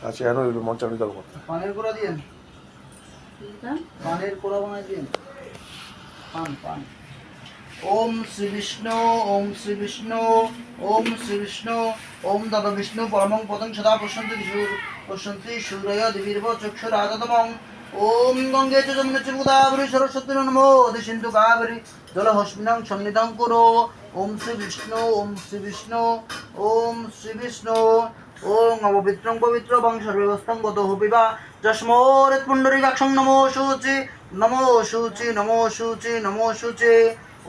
আচ্ছা এনো হইলো মঞ্চানি দল কথা পানের কোড়া দিয়েন, পানের কোড়া বানাই দিয়েন, পান পান। ওম শ্রী বিষ্ণু, ওম শ্রী বিষ্ণু, ওম শ্রী বিষ্ণু, ওম তদ বিষ্ণু পরমং পদং সদা পশ্যন্তি সূর্যয় দিবির্ব চক্ষুরাদতমং। ওম গঙ্গে চ যমুনে চ গোদাবরী সরস্বতী নমো সিন্ধু কাবেরী জলহস্মিনং সন্নিধং কুরু। ওম শ্রী বিষ্ণু, ওম শ্রী বিষ্ণু, ওম শ্রী বিষ্ণু। ওম অপবিত্রং পবিত্রং সর্ববস্তং গত পিবা যস্মোরিত পুণ্ডরীকাক্ষং নমো শুচি, নমো শুচি, নমো শুচি, নমো শুচি।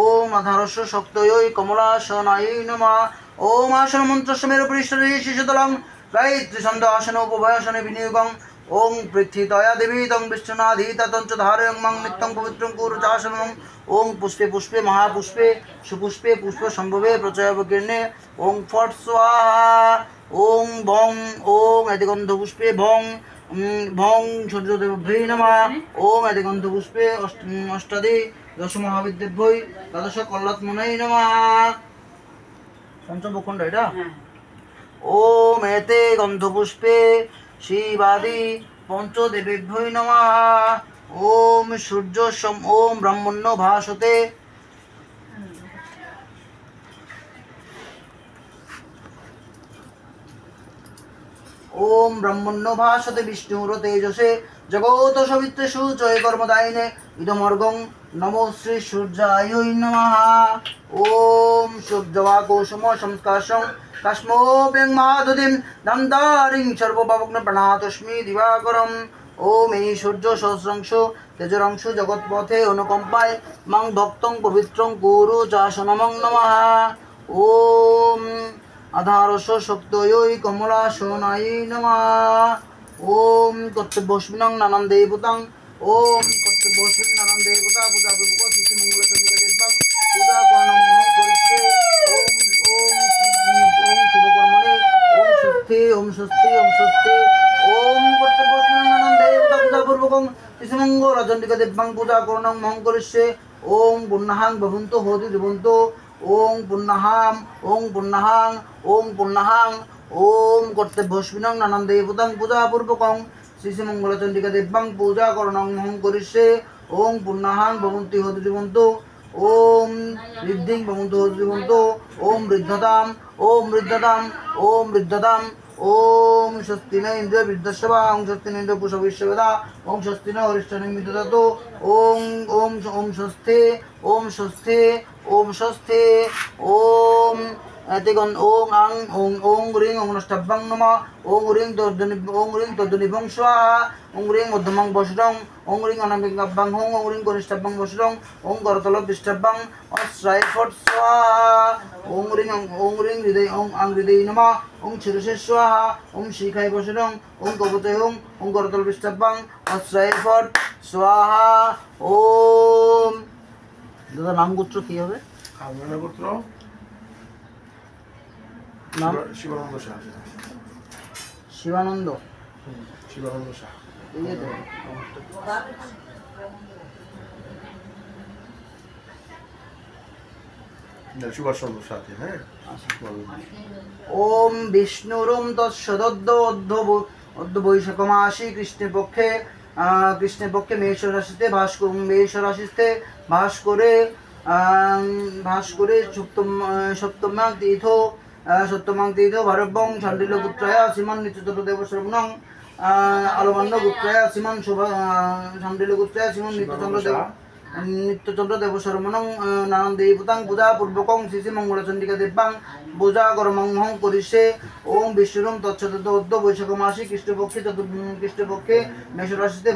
ওম আধারস্য শক্তয়ৈ কমলাসনায় নমঃ। ওম আসন মন্ত্রস্য মেরু পৃষ্ঠে শিশুতলং গায়ত্রী ছন্দ আসন উপভয়াসনে বিনিয়োগং। ওম পৃথ্বীতয়া দেবী তং বিষ্ণুনাধীতং চ ধারয়ং মং নিত্যং পবিত্রং কুরু চাসনং। ওম পুষ্পে পুষ্পে মহাপুষ্পে সুপুষ্পে পুষ্প সম্ভবে প্রচয়বকীর্ণে ওম ফট স্বাহা। ওম ভং ওম এদিগন্ধ পুষ্পে ভং ভং সূর্যদেবভ্যৈ নমঃ। ওম এদিগন্ধ পুষ্পে অষ্টাদে দশ মহাবিদ্যেভ্যৈ দ্বাদশ কল্যাণমুনৈ নমঃ। পঞ্চম ভূখণ্ড এটা। ওম এতে গন্ধপুষ্পে শিবাদি পঞ্চদেবেভ্যৈ নমঃ। ওম সূর্য ওম ব্রহ্মণ্য ভাসতে। ওম ব্রহ্মণ্য ভাসতে বিষ্ণুর তেজসে জগত সবিত্রে সূচয় কর্মদায়িনে ইদমর্গং নমো শ্রী সূর্যায় নমঃ। ওম সূর্যবাকোষম সংস্কাশং কাশ্মোপ্যং মাধুদিম দামদারিং সর্বপাবগ্ন প্রণাতস্মি দিবাকরম। ওম এই সূর্য সহস্রাংশ তেজরাংশ জগৎপথে অনুকম্পায় মাং ভক্তং পবিত্রং কুরু চাসনমং নমঃ। ওম আধারস্য শক্তয়ৈ কমলাসনায় নমঃ। ওম কর্তব্যস্মিনং নানান দেবতাং। ওম কর্তব্যস্মিন নানান দেবতা পূজা পূর্বক শ্রী মঙ্গল চন্দ্রিকা দেবতাং পূজা কর্ণং করিষ্যে। ওম ওম ওম শুভকর্মণে ওম স্বস্তি, ওম স্বস্তি, ওম স্বস্তি। ওম কর্তব্যস্মিনং নানান দেবতা পূজা পূর্বকং শ্রী মঙ্গল চন্দ্রিকা দেবতাং পূজা কর্ণং করিষ্যে। ওম পুণ্যাহাং ভবন্তু হোতি জীবন্তু। ওং পুণ্যাহাম, ওং পুণ্যাহাং, ওং পুণ্যাহাং। ওম কর্তব্যস্মিনং নানান দেবতাং পূজা পূর্বকং শ্রী শ্রী মঙ্গলচন্দ্রিকা দেবতাং পূজা করণং করিষ্যে। ওং পুণ্যাহাং ভবন্তি হোতি জীবন্তু। ওম ঋদ্ধিং ভবন্তু হোতি জীবন্তু। ওম বৃদ্ধতাম, ওম বৃদ্ধতাম, ওম বৃদ্ধতাম। ওম স্বস্তি ন ইন্দ্র বৃদ্ধস্বা, ওং স্বস্তি ন ইন্দ্র পুষবিশ্ববেদা, ওং স্বস্তি ন হরিষ্ঠনিং বিদধাতু। ওং ওম ওম স্বস্তি, ওম স্বস্তি, ওম স্বস্তি। ওম এতিগন ওং আং ওং ওং রিং ওং নষ্টাভ্যাং নমঃ। ওং রিং তর্দনিভং স্বাহা। ওং রিং মধ্যমং বসুরং। ওং রিং অনামিকাভ্যাং হোং। ওং রিং কনিষ্ঠাভ্যাং বসুরং। ওং করতল পৃষ্ঠাভ্যাং অশ্রায় ফট স্বাহা। ওং রিং হৃদয় ওং আং হৃদয় নমঃ। ওং শিরসে স্বাহা। ওং শিখায় বসুরং। ওং কবচয় হোং। ওং করতল পৃষ্ঠাভ্যাং অশ্রায় ফট স্বাহা। ওম দাদা নাম গোত্র কি হবে? পুত্র নাম শিবানন্দ শাহ। শিবানন্দ। শিবানন্দ শাহ। এই যে তো সুভাষচন্দ্র সাথে। হ্যাঁ ওম বিষ্ণুরুম তৎসদদ্য অদ্য বৈশাখ মাসি কৃষ্ণের পক্ষে মেষ রাশিতে ভাস করে সপ্তমাং তীর্থ ভারবং শান্তিলপুত্রায় শ্রীমান নিত্যচন্দ্রদেব শ্রবণং আলমান্য গুপ্তায় শ্রীমান শান্তিলপুত্রায় শ্রীমান নিত্যচন্দ্র দেব শর্মণং নানান দেবতাং পূজা পূর্বকং শ্রী শ্রী মঙ্গলচন্দ্রিকা দেবাং পূজা কর্মং করিষ্যে। ওম বিষ্ণুরম তৎসদদ্য বৈশাখ মাসি কৃষ্ণপক্ষে মেষরাশিতে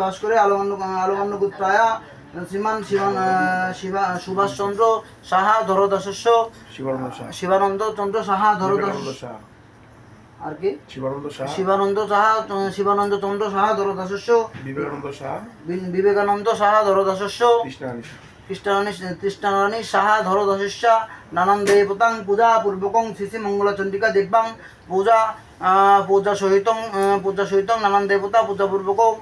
ভাস করে আলমান্য গুপ্তায়া শ্রীমান সুভাষচন্দ্র সাহা ধরদাসস্য শিবানন্দ চন্দ্র সাহা ধরদাস আর কি শিবানন্দ চন্দ্র সাহা ধরদাসস্য বিবেকানন্দ সাহা ধরদাসস্য কৃষ্ণরানী সাহা ধরদাসস্য নানান দেবতাং পূজা পূর্বকং শ্রী শ্রী মঙ্গলচন্দ্রিকা দেবাং পূজা সহিতং নানান দেবতা পূজা পূর্বকং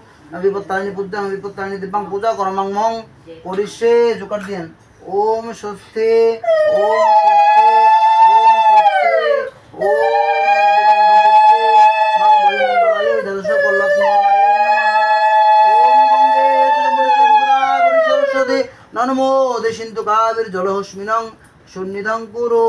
বিপত্তারিণী দেবাং পূজা কর্মং করিষ্যে। জোকার দিন ওম স্বস্তি, ওম স্বস্তি, ওম স্বস্তি, কাবির জলহস্মিনং সন্নিধং কুরু।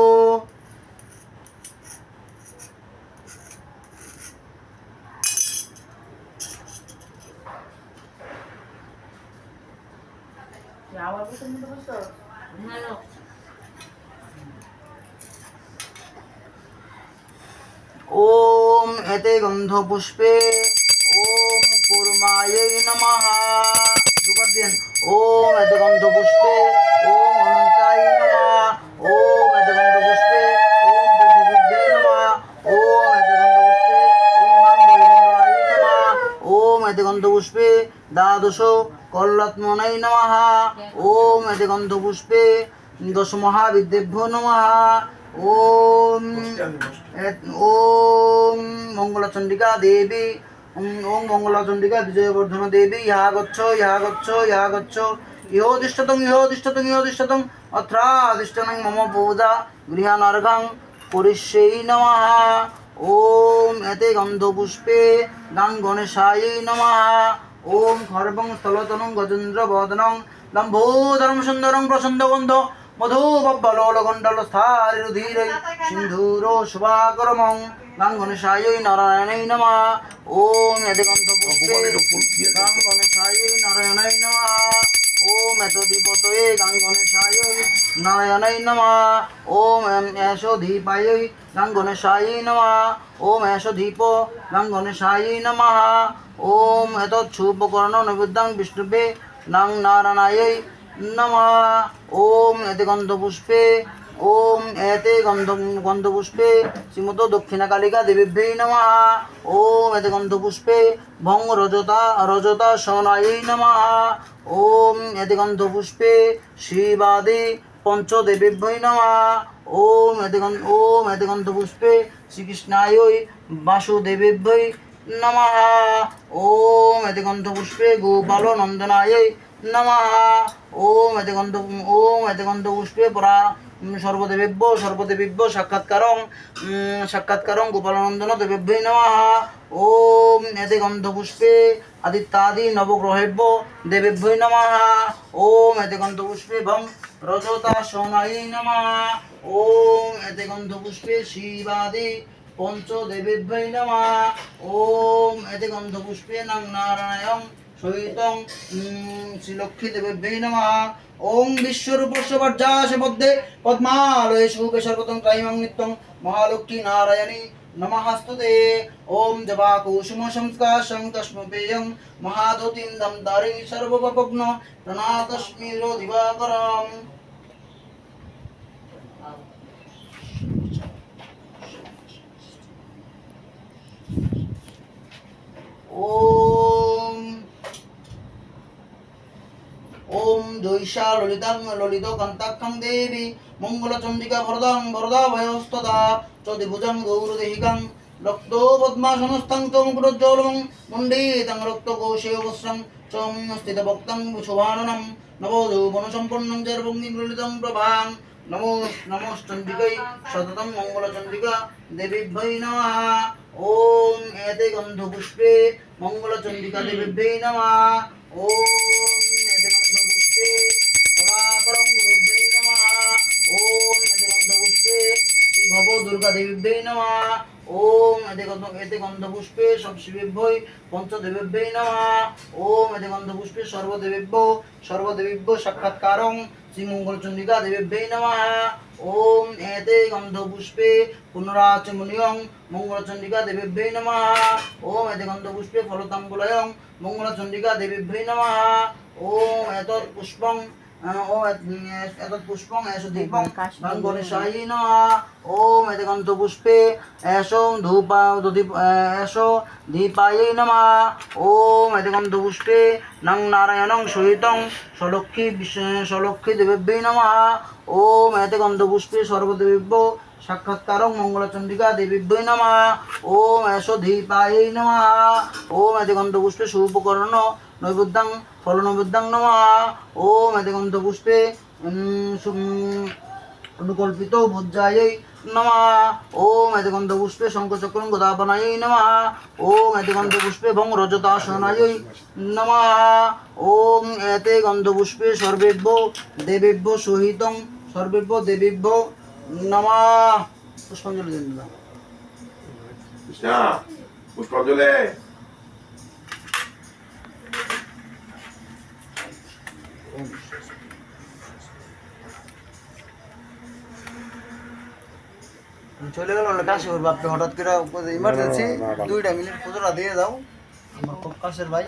ওম এতে গন্ধ পুষ্পে ওম কুর্মাयै নমঃ। দুবার দিন। ওম এতে গন্ধ পুষ্পে ওম অনন্তায় নমঃ। ওম এতে গন্ধ পুষ্পে ওম পৃথিবীভ্যে নমঃ। ওম এতে গন্ধ পুষ্পে ওম মঙ্গলমণ্ডলায় নমঃ। ওম এতে গন্ধ পুষ্পে দ্বাদশ কল্যাণময় নমঃ। ওম এতে গন্ধ পুষ্পে দশ মহাবিদ্যেভ্যো নমঃ। ওম ওম মঙ্গলচণ্ডিকা দেবী ওম মঙ্গলচণ্ডিকা বিজয়বর্ধন দেবী ইহা গচ্ছ ইহা গচ্ছ ইহা গচ্ছ ইহোদিষ্ঠতং ইহোদিষ্ঠতং ইহোদিষ্ঠতং অত্রাদিষ্ঠনং মম পূজা গৃহানর্ঘং করিষ্যৈ নমঃ। ওম এতে গন্ধপুষ্পে গাং গণেশাयै নমঃ। ওম খর্বং স্থলতনং গজেন্দ্র বদনং লম্বোদরং সুন্দরং প্রসন্দগন্ধ মধুবব্বলোলগণ্ডল স্থারিরুধিरै সিন্ধুরো শুভাকরমং গাং গণেশাयै নারায়ণৈ নমঃ। ওম এতে গন্ধপুষ্পে গাং গণেশাयै নারায়ণৈ নমঃ। ওম এত দীপতয়ে গাং গণেশাयै নারায়ণৈ নমঃ। ওম এষো দীপাयै গাং গণেশাयै নমঃ। ওম এষো দীপ গাং গণেশাयै নমঃ। ওম এতচ্ছুপকর্ণ নৈবেদ্যং বিষ্ণুবে নাং নারায়ণাयै নমঃ। ওম এতে গন্ধপুষ্পে ওম এতে গন্ধপুষ্পে শ্রীমতো দক্ষিণা কালিকা দেবীভ্যৈ নমঃ। ওম এতে গন্ধপুষ্পে ভং রজতা সনাयै নমঃ। ওম এতে গন্ধপুষ্পে শিবাদি পঞ্চদেবীভ্যৈ নমঃ। ওম এতে গন্ধপুষ্পে শ্রীকৃষ্ণাयै বাসুদেবীভ্যৈ নমঃ। ওম এতে গন্ধপুষ্পে গোপাল নন্দনাयै নমঃ। ওম এতে গন্ধপুষ্পে পরা সর্বদেবীভ্য সাক্ষাৎকারং গোপালনন্দন দেবীভ্যৈ নমঃ। ওম এতে গন্ধপুষ্পে আদিত্যাদি নবগ্রহেভ্য দেবীভ্যৈ নমঃ। ওম এতে গন্ধপুষ্পে ভং রজতাসনাयै নমঃ। ওম এতে গন্ধপুষ্পে শিবাদি পঞ্চদেবীভ্যৈ নমঃ। ওম এতে গন্ধপুষ্পে নাং নারায়ণ সহিতং শ্রীলক্ষ্মী দেবীভ্যৈ নমঃ। ওম বিশ্বরূপস্য বজ্রাসে পদ্মে পদ্মালয়ে শুভে সর্বতং ত্রাইমাং নিত্যং মহালক্ষ্মী নারায়ণী নমঃস্তুতে। ওম জবা কুসুম সংস্কাশং কস্মপেয়ং মহাদতিং দম তারিণী সর্বপগ্ন প্রণাতস্মি দিবাকরম। ওম ওম জৈষা ললিত কান্তাক্ষং দেবী মঙ্গলচণ্ডিকা বরদা ভয়স্তদা চতুর্ভুজং গৌরদেহিকাং রক্তো পদ্মাসনস্থং মুকুটোজ্জ্বলং মুণ্ডীতং রক্তকোশেবস্রং চং স্থিতভক্তং শোভাননম নবযৌবনসম্পন্নং জর্বঙ্গি ললিতং প্রভাং নমশ্চণ্ডিकै সততং মঙ্গলচণ্ডিকা দেবীভ্যৈ নমঃ। ওম এতে গন্ধপুষ্পে মঙ্গলচণ্ডিকা দেবীভ্যৈ নমঃ। ওম এতে গন্ধপুষ্পে পরাপরং গুরুভ্যৈ নমঃ। ওম এতে গন্ধপুষ্পে শ্রী ভব দুর্গা দেবীভ্যৈ নমঃ। ওম এতে গন্ধপুষ্পে শিবেভ্যৈ পঞ্চদেবীভ্যৈ নমঃ। ওম এতে গন্ধপুষ্পে সর্বদেবীভ্যো সাক্ষাৎকারং শ্রীমঙ্গলচণ্ডিকা দেবীভ্যৈ নমঃ। ওম এতে গন্ধপুষ্পে পুনরাচমনীয়ং মঙ্গলচণ্ডিকা দেবীভ্যৈ নমঃ। ওম এতে গন্ধপুষ্পে ফলতাম্বুলয়ং মঙ্গলচণ্ডিকা দেবীভ্যৈ নমঃ। ওম এতৎ পুষ্পং এষো দীপং গাং গণেশাयै নমঃ। ওম এতে গন্ধপুষ্পে এষো দীপাयै নমঃ। ওম এতে গন্ধপুষ্পে নং নারায়ণং সহিতং সলক্ষ্মী দেবীভ্যৈ নমঃ। ওম এতে গন্ধপুষ্পে সর্বদেবীভ্যো সাক্ষাৎকারং মঙ্গলচণ্ডিকা দেবীভ্যৈ নমঃ। ওম এষো দীপাयै নমঃ। ওম এতে গন্ধপুষ্পে শুভকর্ণ নৈবেদ্যং ফলনৈবেদ্যং নমঃ। ওম এতে গন্ধপুষ্পে অনুকল্পিত ভুজ্জাयै নমঃ। ওম এতে গন্ধ পুষ্পে শঙ্খচক্রং গদাপনাयै নমঃ। ওম এতে গন্ধ পুষ্পে ভঙ্গরজতাসনাयै নমঃ। ওম এতে গন্ধ পুষ্পে সর্বেভ্য দেবেভ্য সহিতং সর্বেভ্য দেবেভ্য নমঃ। পুষ্পাঞ্জলি দিন দাদা। কৃষ্ণা পুষ্পাঞ্জলি। চলে গেল কাশি ওর বাপকে হঠাৎ করে ইমার্জেন্সি 2টা মিনিট পুজোটা দিয়ে দাও। আমার খুব কাছের ভাই।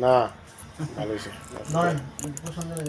না ভালো হয়েছে। ধরেন পুষ্পাঞ্জলি